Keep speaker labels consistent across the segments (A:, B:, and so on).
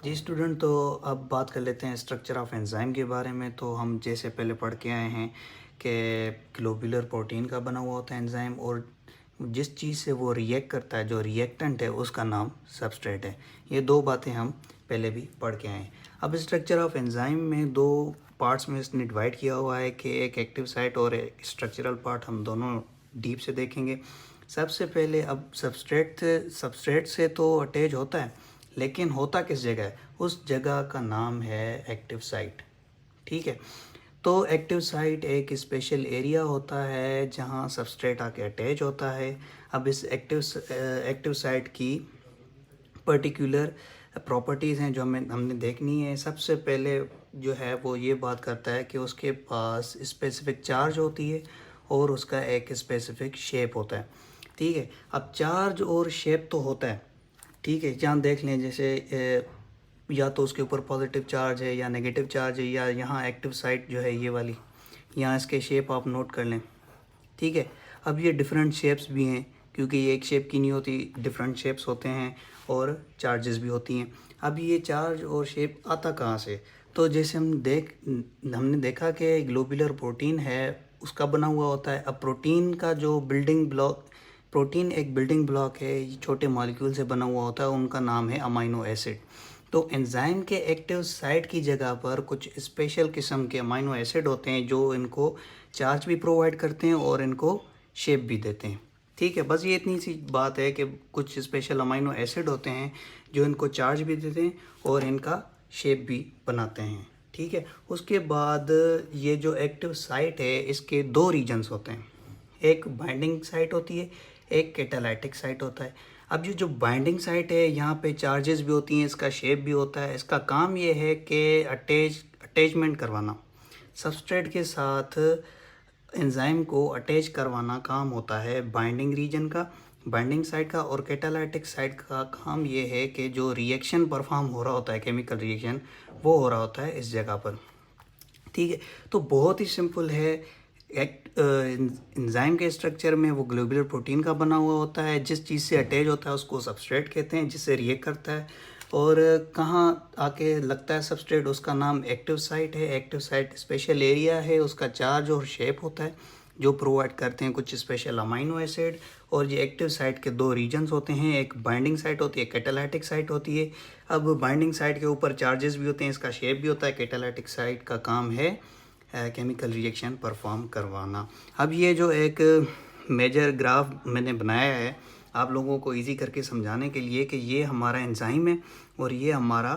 A: जी student, तो अब बात कर लेते हैं स्ट्रक्चर ऑफ एंजाइम के बारे में। तो हम जैसे पहले पढ़ के आए हैं कि ग्लोबुलर प्रोटीन का बना हुआ होता है एंजाइम, और जिस चीज़ से वो रिएक्ट करता है, जो रिएक्टेंट है, उसका नाम सबस्ट्रेट है। ये दो बातें हम पहले भी पढ़ के आए हैं। अब स्ट्रक्चर ऑफ एंजाइम में दो पार्ट्स में इसने डिवाइड किया हुआ है कि एक एक्टिव साइट और एक स्ट्रक्चरल पार्ट। हम दोनों डीप से देखेंगे। सबसे पहले अब सबस्ट्रेट से तो अटैच होता है, लेकिन होता किस जगह है? उस जगह का नाम है एक्टिव साइट। ठीक है। तो एक्टिव साइट एक स्पेशल एरिया होता है जहाँ सबस्ट्रेट आके अटैच होता है। अब इस एक्टिव साइट की पर्टिकुलर प्रॉपर्टीज़ हैं जो हमने देखनी है। सबसे पहले जो है वो ये बात करता है कि उसके पास स्पेसिफिक चार्ज होती है और उसका एक स्पेसिफिक शेप होता है। ठीक है। अब चार्ज और शेप तो होता है, ठीक है। यहाँ देख लें, जैसे या तो उसके ऊपर पॉजिटिव चार्ज है या नेगेटिव चार्ज है, या यहाँ एक्टिव साइट जो है ये वाली, यहाँ इसके शेप आप नोट कर लें। ठीक है। अब ये डिफरेंट शेप्स भी हैं, क्योंकि ये एक शेप की नहीं होती, डिफरेंट शेप्स होते हैं और चार्जेस भी होती हैं। अब ये चार्ज और शेप आता कहाँ से? तो जैसे हमने देखा कि ग्लोबुलर प्रोटीन है, उसका बना हुआ होता है। अब प्रोटीन का जो बिल्डिंग ब्लॉक, प्रोटीन एक बिल्डिंग ब्लॉक है, ये छोटे मॉलिक्यूल से बना हुआ होता है, उनका नाम है अमाइनो एसिड। तो एंजाइम के एक्टिव साइट की जगह पर कुछ स्पेशल किस्म के अमाइनो एसिड होते हैं जो इनको चार्ज भी प्रोवाइड करते हैं और इनको शेप भी देते हैं। ठीक है। बस ये इतनी सी बात है कि कुछ स्पेशल अमाइनो एसिड होते हैं जो इनको चार्ज भी देते हैं और इनका शेप भी बनाते हैं। ठीक है। उसके बाद ये जो एक्टिव साइट है, इसके दो रीजन्स होते हैं। एक बाइंडिंग साइट होती है, एक कैटालाइटिक साइट होता है। अब ये जो बाइंडिंग साइट है, यहाँ पे चार्जेस भी होती हैं, इसका शेप भी होता है। इसका काम ये है कि अटैचमेंट करवाना, सबस्ट्रेट के साथ एंजाइम को अटैच करवाना काम होता है बाइंडिंग रीजन का, बाइंडिंग साइट का। और कैटालाइटिक साइट का काम ये है कि जो रिएक्शन परफॉर्म हो रहा होता है, केमिकल रिएक्शन, वो हो रहा होता है इस जगह पर। ठीक है। तो बहुत ही सिंपल है। एंजाइम के स्ट्रक्चर में वो ग्लोबुलर प्रोटीन का बना हुआ होता है। जिस चीज़ से अटैच होता है उसको सबस्ट्रेट कहते हैं, जिससे रिएक्ट करता है। और कहाँ आके लगता है सबस्ट्रेट, उसका नाम एक्टिव साइट है। एक्टिव साइट स्पेशल एरिया है, उसका चार्ज और शेप होता है जो प्रोवाइड करते हैं कुछ स्पेशल अमाइनो एसिड। और ये एक्टिव साइट के दो रीजन्स होते हैं, एक बाइंडिंग साइट होती है, कैटालाइटिक साइट होती है। अब बाइंडिंग साइट के ऊपर चार्जेस भी होते हैं, इसका शेप भी होता है। कैटालाइटिक साइट का काम है केमिकल रिएक्शन परफॉर्म करवाना। अब ये जो एक मेजर ग्राफ मैंने बनाया है आप लोगों को इजी करके समझाने के लिए कि ये हमारा एंजाइम है और ये हमारा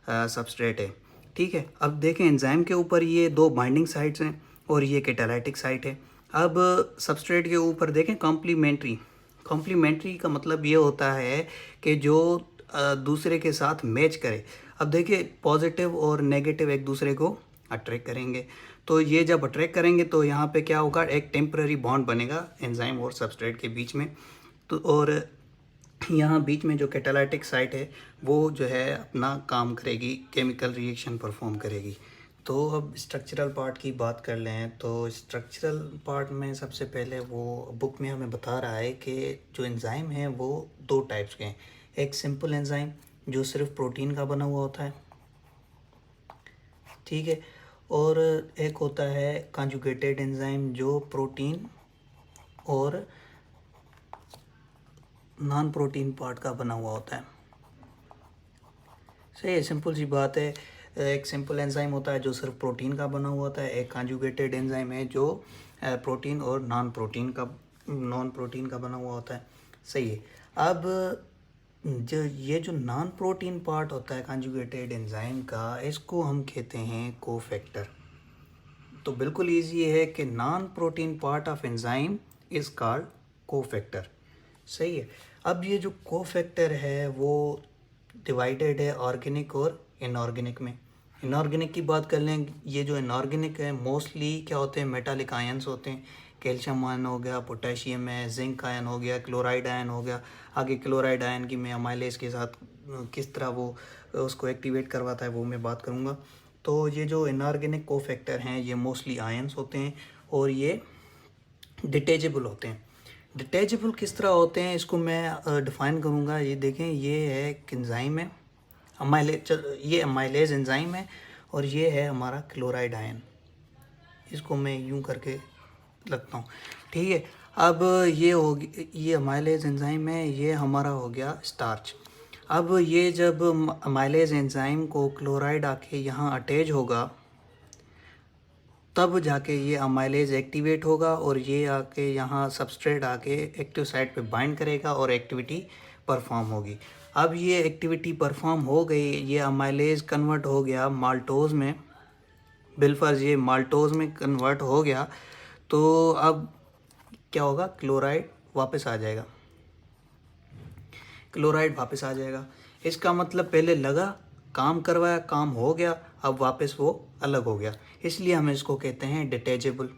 A: सबस्ट्रेट है। ठीक है। अब देखें, एंजाइम के ऊपर ये दो बाइंडिंग साइट्स हैं और ये कैटालाइटिक साइट है। अब सबस्ट्रेट के ऊपर देखें कॉम्प्लीमेंट्री। कॉम्प्लीमेंट्री का मतलब ये होता है कि जो दूसरे के साथ मैच करे। अब देखिए, पॉजिटिव और नेगेटिव एक दूसरे को अट्रैक्ट करेंगे। तो ये जब अट्रैक्ट करेंगे तो यहाँ पे क्या होगा, एक टेम्पररी बॉन्ड बनेगा एंजाइम और सबस्ट्रेट के बीच में। तो और यहाँ बीच में जो कैटालाइटिक साइट है वो जो है अपना काम करेगी, केमिकल रिएक्शन परफॉर्म करेगी। तो अब स्ट्रक्चरल पार्ट की बात कर लें तो स्ट्रक्चरल पार्ट में सबसे पहले वो बुक में हमें बता रहा है कि जो एंजाइम है वो दो टाइप्स के हैं। एक सिंपल एंजाइम जो सिर्फ प्रोटीन का बना हुआ होता है, ठीक है। और एक होता है कॉन्जुगेटेड एंजाइम जो प्रोटीन और नॉन प्रोटीन पार्ट का बना हुआ होता है। सही है, सिंपल सी बात है। एक सिंपल एंजाइम होता है जो सिर्फ प्रोटीन का बना हुआ होता है, एक कॉन्जुगेटेड एंजाइम है जो प्रोटीन और नॉन प्रोटीन का बना हुआ होता है। सही है। अब जो ये जो नॉन प्रोटीन पार्ट होता है कॉन्जुगेटेड एंजाइम का, इसको हम कहते हैं कोफैक्टर। तो बिल्कुल ईजी है कि non protein part of enzyme is called cofactor. सही है। अब ये जो कोफैक्टर है वो डिवाइडेड है ऑर्गेनिक और इनऑर्गेनिक में। इनऑर्गेनिक की बात कर लें, ये जो इनऑर्गेनिक है मोस्टली क्या होते हैं, मेटालिक आयंस होते हैं। कैल्शियम आयन हो गया, पोटेशियम है, जिंक आयन हो गया, क्लोराइड आयन हो गया। आगे क्लोराइड आयन की मैं अमाइलेज के साथ किस तरह वो उसको एक्टिवेट करवाता है वो मैं बात करूँगा। तो ये जो इनऑर्गेनिक कोफैक्टर हैं ये मोस्टली आयंस होते हैं और ये डिटेचेबल होते हैं। डिटेचेबल किस तरह होते हैं इसको मैं डिफ़ाइन करूँगा। ये देखें, ये है एंजाइम है। ये अमाइलेज एंजाइम है और ये है हमारा क्लोराइड आयन। इसको मैं यूं करके लगता हूँ, ठीक है। अब ये अमाइलेज एंजाइम है, ये हमारा हो गया स्टार्च। अब ये जब अमाइलेज एंजाइम को क्लोराइड आके यहाँ अटैच होगा तब जाके ये अमाइलेज एक्टिवेट होगा और ये आके यहाँ सबस्ट्रेट आके एक्टिव साइट पे बाइंड करेगा और एक्टिविटी परफॉर्म होगी। अब ये एक्टिविटी परफॉर्म हो गई, ये अमाइलेज कन्वर्ट हो गया माल्टोज में, बिलफर्ज ये माल्टोज में कन्वर्ट हो गया। तो अब क्या होगा, क्लोराइड वापस आ जाएगा, क्लोराइड वापस आ जाएगा। इसका मतलब पहले लगा, काम करवाया, काम हो गया, अब वापस वो अलग हो गया, इसलिए हम इसको कहते हैं डिटैचेबल।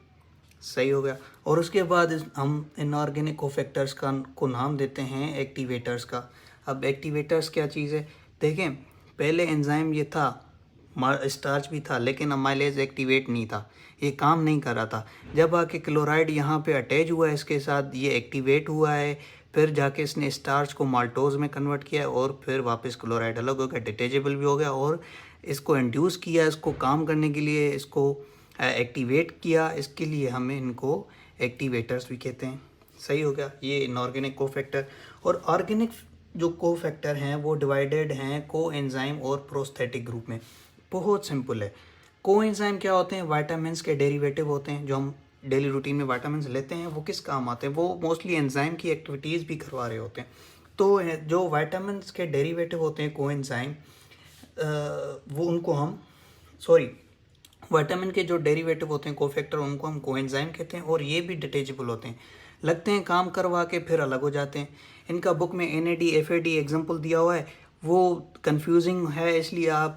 A: सही हो गया। और उसके बाद हम इनऑर्गेनिक कोफैक्टर्स को नाम देते हैं एक्टिवेटर्स का। अब एक्टिवेटर्स क्या चीज़ है, देखें पहले एंजाइम ये था, स्टार्च भी था, लेकिन अमाइलेज एक्टिवेट नहीं था, ये काम नहीं कर रहा था। जब आके क्लोराइड यहाँ पे अटैच हुआ है इसके साथ, ये एक्टिवेट हुआ है, फिर जाके इसने स्टार्च को माल्टोज में कन्वर्ट किया और फिर वापस क्लोराइड अलग हो गया, डिटेचेबल भी हो गया, और इसको इंड्यूस किया, इसको काम करने के लिए इसको एक्टिवेट किया, इसके लिए हमें इनको एक्टिवेटर्स भी कहते हैं। सही हो गया। ये इनऑर्गेनिक कोफैक्टर। और ऑर्गेनिक जो कोफैक्टर हैं वो डिवाइडेड हैं कोएंजाइम और प्रोस्थेटिक ग्रुप में। बहुत सिंपल है। कोएंजाइम क्या होते हैं, विटामिन्स के डेरिवेटिव होते हैं, जो हम डेली रूटीन में विटामिन्स लेते हैं वो किस काम आते हैं, वो मोस्टली एंजाइम की एक्टिविटीज़ भी करवा रहे होते हैं। तो जो विटामिन्स के डेरिवेटिव होते हैं कोएंजाइम, वो उनको हम विटामिन के जो डेरिवेटिव होते हैं कोफैक्टर, उनको हम कोएंजाइम कहते हैं, और ये भी डिटेचेबल होते हैं, लगते हैं काम करवा के फिर अलग हो जाते हैं। इनका बुक में NAD FAD एग्जाम्पल दिया हुआ है, वो कंफ्यूजिंग है, इसलिए आप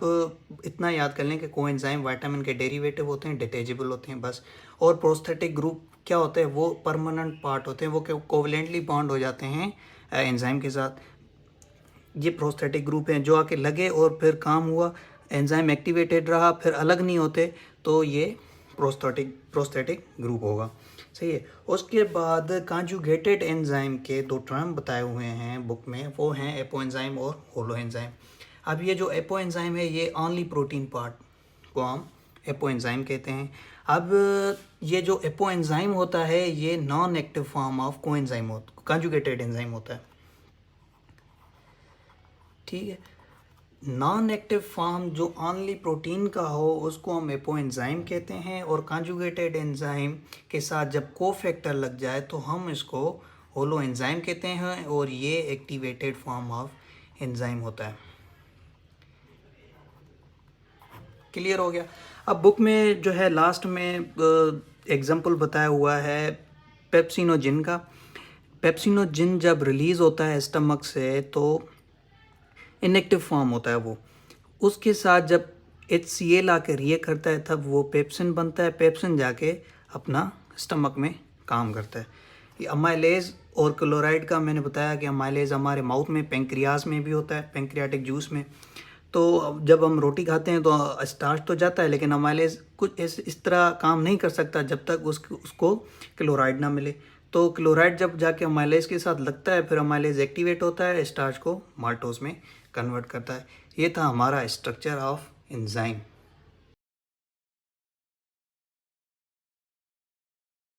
A: इतना याद कर लें कि कोएंजाइम विटामिन के डेरिवेटिव होते हैं, डिटेचेबल होते हैं बस। और प्रोस्थेटिक ग्रुप क्या होते हैं, वो परमानेंट पार्ट होते हैं, वो कोवलेंटली बॉन्ड हो जाते हैं एंजाइम के साथ। ये प्रोस्थेटिक ग्रुप हैं जो आके लगे और फिर काम हुआ, एंजाइम एक्टिवेटेड रहा, फिर अलग नहीं होते, तो ये प्रोस्थेटिक ग्रुप होगा। सही है। उसके बाद कॉन्जुगेटेड एंजाइम के दो टर्म बताए हुए हैं बुक में, वो हैं एपो एंजाइम और होलो एंजाइम। अब ये जो एपो एंजाइम है ये ओनली प्रोटीन पार्ट को हम एपो एंजाइम कहते हैं। अब ये जो एपो एंजाइम होता है ये non active form of coenzyme conjugated enzyme होता है, ठीक है। नॉन एक्टिव फॉर्म जो ओनली प्रोटीन का हो उसको हम एपो एंजाइम कहते हैं, और कॉन्जुगेटेड एंजाइम के साथ जब कोफैक्टर लग जाए तो हम इसको होलो एंजाइम कहते हैं, और ये एक्टिवेटेड फॉर्म ऑफ एंजाइम होता है। क्लियर हो गया। अब बुक में जो है लास्ट में एग्जाम्पल बताया हुआ है पेप्सिनोजिन का। पेप्सिनोजिन जब रिलीज़ होता है स्टमक से तो इनएक्टिव फॉर्म होता है वो, उसके साथ जब HCl आके रिएक्ट करता है तब वो पेप्सिन बनता है, पेप्सिन जाके अपना स्टमक में काम करता है। ये अमाइलेज और क्लोराइड का मैंने बताया कि अमाइलेज हमारे माउथ में, पेंक्रियाज में भी होता है, पेंक्रियाटिक जूस में। तो जब हम रोटी खाते हैं तो स्टार्च तो जाता है, लेकिन अमाइलेज कुछ इस तरह काम नहीं कर सकता जब तक उसको क्लोराइड ना मिले। तो क्लोराइड जब जाके अमाइलेज के साथ लगता है फिर अमाइलेज एक्टिवेट होता है, स्टार्च को माल्टोज में कन्वर्ट करता है। ये था हमारा स्ट्रक्चर ऑफ एंजाइम।